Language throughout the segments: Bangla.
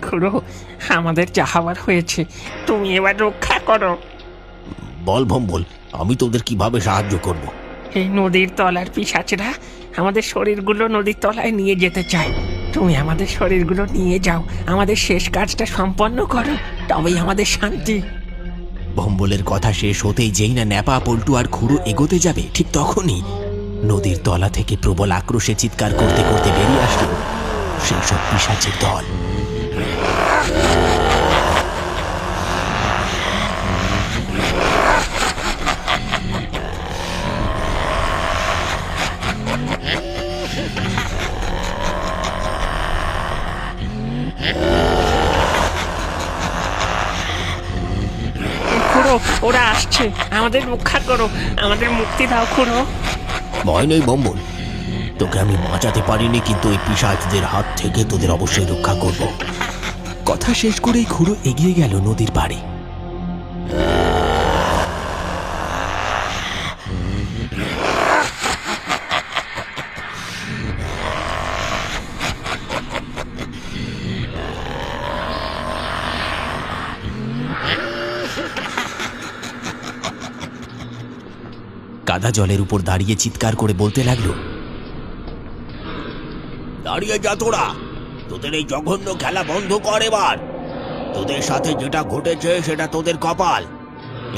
খুড়ো, আমাদের যা হওয়ার হয়েছে, তুমি এবার রক্ষা করো। বল ভম্বল, আমি তোদের কিভাবে সাহায্য করব? এই নদীর তলার পিশাচরা আমাদের শরীরগুলো নদীর তলায় নিয়ে যেতে চায়। তুমি আমাদের শরীরগুলো নিয়ে যাও, আমাদের শেষ কাজটা সম্পন্ন করো, তবেই আমাদের শান্তি। ভম্বলের কথা শেষ হতেই যেই না ন্যাপা, পল্টু আর খুড়ো এগোতে যাবে, ঠিক তখনই নদীর তলা থেকে প্রবল আক্রোশে চিৎকার করতে করতে বেরিয়ে আসলো সেই সব পিশাচের দল। খুড়ো, ওরা আসছে, আমাদের রক্ষা করো, আমাদের মুক্তি দাও খুড়ো। ভয় নেই ভম্বল, তোকে আমি বাঁচাতে পারিনি, কিন্তু এই পিশাচদের হাত থেকে তোদের অবশ্যই রক্ষা করব। কথা শেষ করেই খুড়ো এগিয়ে গেল নদীর পাড়ে। কাদা জলের উপর দাঁড়িয়ে চিৎকার করে বলতে লাগলো, দাঁড়িয়ে যা তোরা, তোদের এই জঘন্য খেলা বন্ধ কর এবার। তোদের সাথে যেটা ঘটেছে সেটা তোদের কপাল,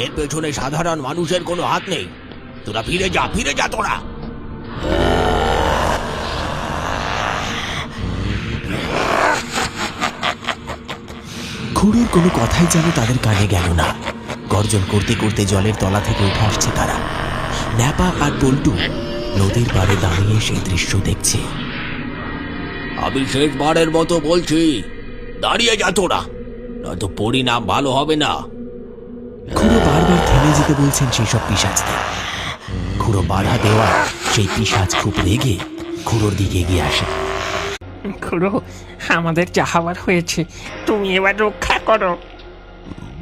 এর পেছনে সাধারণ মানুষের কোনো হাত নেই। তোরা ফিরে যা, ফিরে যা তোরা। খুড়োর কোনো কথাই যেন তাদের কানে গেল না। গর্জন করতে করতে জলের তলা থেকে উঠে আসছে তারা। ন্যাপা আর পল্টু নদীর পাড়ে দাঁড়িয়ে সেই দৃশ্য দেখছে। আমি শেষবারের মতো বলছি, দাঁড়িয়ে যা তোরা, নয়তো পরিণাম ভালো হবে না। খুড়ো বারবার থেমে যেতে বলছেন সেই সব পিশাচদের। খুড়ো বাধা দেওয়া সেই পিশাচ খুব রেগে খুড়োর দিকে এগিয়ে আসে। খুড়ো, আমাদের যা হওয়ার হয়েছে, তুমি এবার রক্ষা করো।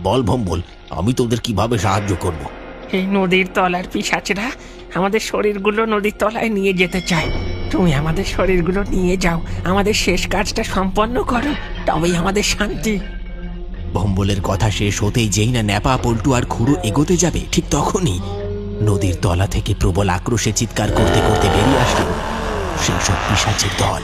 বল ভম্বল, আমি তোদের কিভাবে সাহায্য করব? এই নদীর তলার পিশাচরা আমাদের শরীরগুলো নদীর তলায় নিয়ে যেতে চায়। তুমি আমাদের শরীরগুলো নিয়ে যাও, আমাদের শেষ কাজটা সম্পন্ন করো, তবেই আমাদের শান্তি। ভম্বলের কথা শেষ হতেই যেই না ন্যাপা, পল্টু আর খুড়ো এগোতে যাবে, ঠিক তখনই নদীর তলা থেকে প্রবল আক্রোশে চিৎকার করতে করতে বেরিয়ে আসলো সেই সব পিশাচের দল।